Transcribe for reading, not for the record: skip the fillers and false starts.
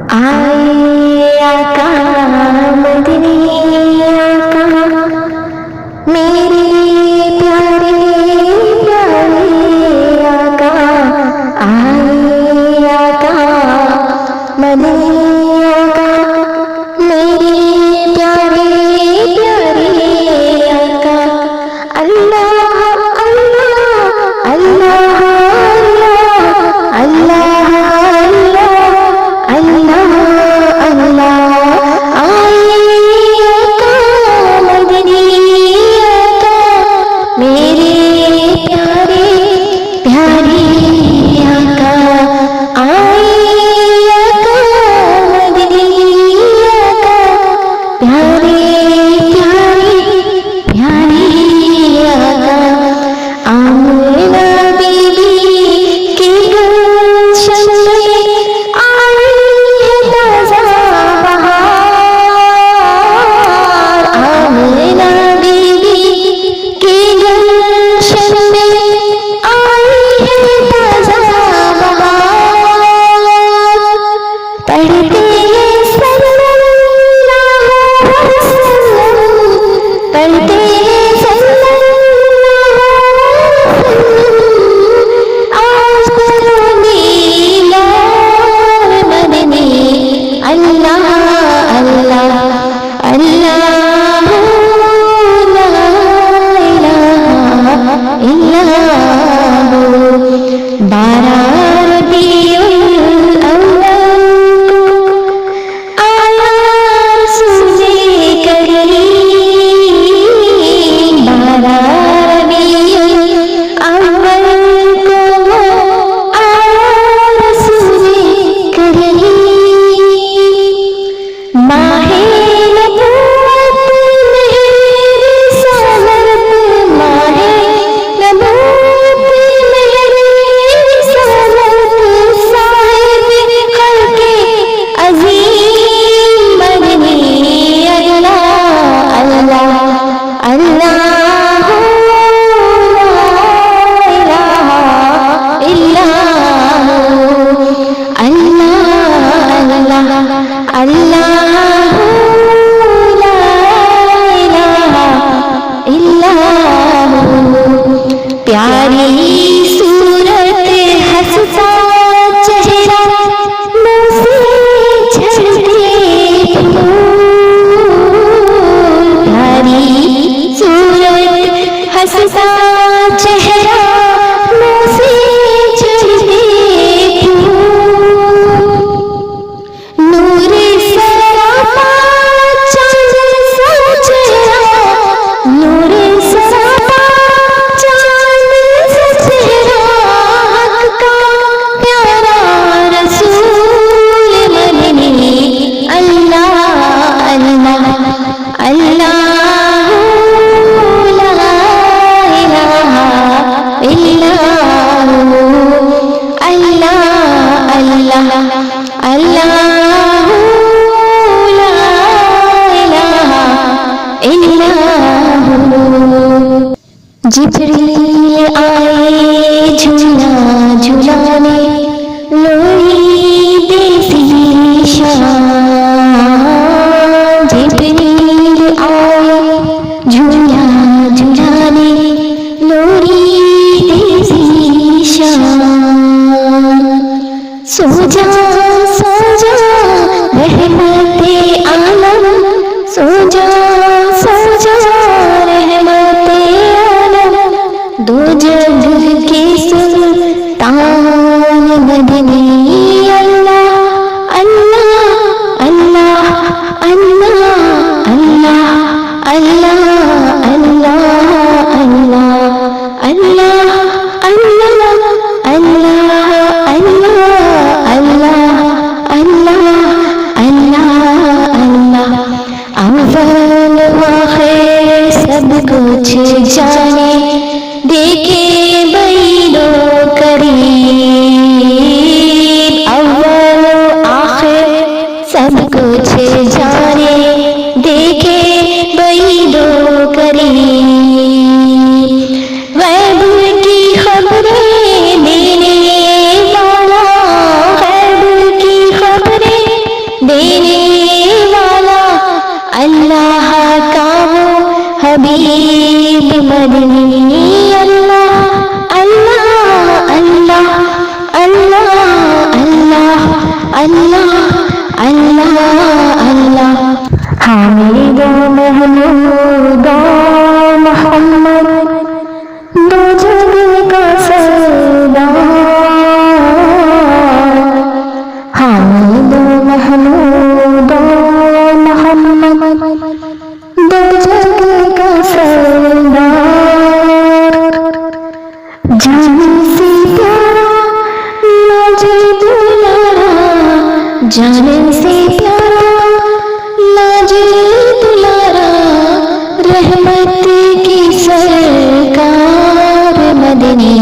आए आका मदनी आका मेरे प्यारे प्यारे आका। आए आका मदनी आका मेरे प्यारे प्यारे आका। अल्लाह अल्लाह अल्लाह अल्लाह अल्लाह अल्लाह अल्लाह। आए आका मदनी आका मेरे प्यारे प्यारे आका। आए आका मदनी आका प्यारे प्यारे प्यारे आका। आमना बीबी के गुलशन में आई है ताज़ा बहार। आमना बीबी के गुलशन में आई है ताज़ा बहार। पढ़ते हैं सल्लल्लाहु अलैहि वसल्लम, पढ़ते हैं सल्लल्लाहु अलैहि वसल्लम। आज करो दीदार मदनी। अल्लाह अल्लाह अल्लाह ला इलाहा इल्लल्लाह। 12 रबीउल अव्वल को आया रसूले करीम। 12 रबीउल अव्वल को आया रसूले करीम। माहे नबूवत मेरे रिसालत, माहे नबूवत मेरे रिसालत। साहिब खल्के अज़ीम मदनी। अल्लाह अल्लाह अल्लाह ला इलाहा इल्लल्लाह। अल्लाह अल्लाह अल्लाह ला इलाहा इल्लल्लाह। प्यारी सूरत हंसता चेहरा मुँह से झड़ते फूल। प्यारी सूरत हंसता चेहरा मुँह से झड़ते फूल। नूर सरापा चाँद सा चेहरा, नूर सरापा चाँद सा चेहरा। हक का प्यारा रसूल मदनी। अल्लाह अल्लाह अल्लाह ला इलाहा इल्लल्लाह। अल्लाह अल्लाह अल्लाह ला इलाहा इल्लल्लाह। जिब्रील आए झूला झुलाने, लोरी देती शान। जिब्रील आए झूला झुलाने, लोरी देती शान। सो जा रहमते आलम, सो जा रहमते आलम। दो जग के सुल्तान मदनी। अल्लाह अल्लाह अल्लाह अल्लाह अल्लाह अल्लाह अल्लाह अल्लाह अल्लाह अल्लाह अल्लाह अल्लाह अल्लाह अल्लाह अल्लाह। अव्वल आखिर सब कुछ जाने, देखे बैरो करीब। अव्वल आखिर सब कुछ जाने, देखे बैरो करीब। गैब की खबरें देने वाला, गैब की खबरें हबीब मदनी अल्लाह अल्लाह अल्लाह अल्लाह अल्लाह अल्लाह अल्लाह अल्लाह। हामिद महमूद मोहम्मद दो जग का सरदार। हामिद महमूद मोहम्मद दो जग का सरदार। जान से प्यारा लाजे दुलारा, जान से प्यारा लाजे दुलारा, रहमत की सरकार मदनी